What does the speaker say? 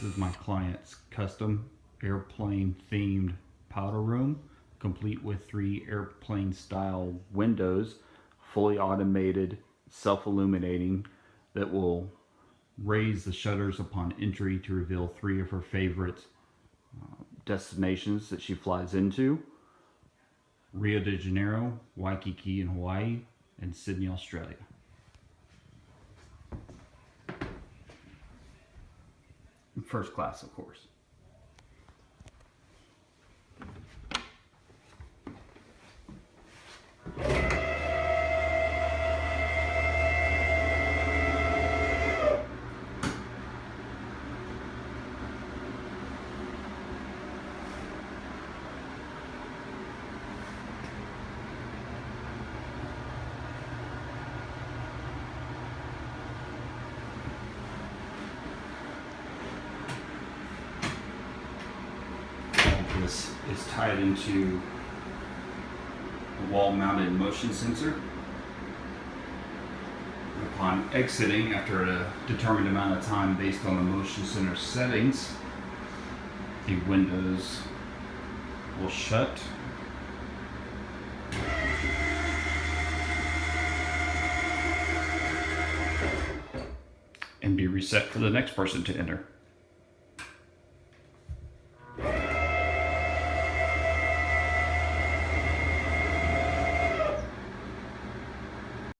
This is my client's custom airplane themed powder room, complete with 3 airplane style windows, fully automated, self-illuminating, that will raise the shutters upon entry to reveal 3 of her favorite destinations that she flies into: Rio de Janeiro, Waikiki in Hawaii, and Sydney, Australia. First class, of course. This is tied into a wall-mounted motion sensor. Upon exiting, after a determined amount of time based on the motion center settings, the windows will shut and be reset for the next person to enter.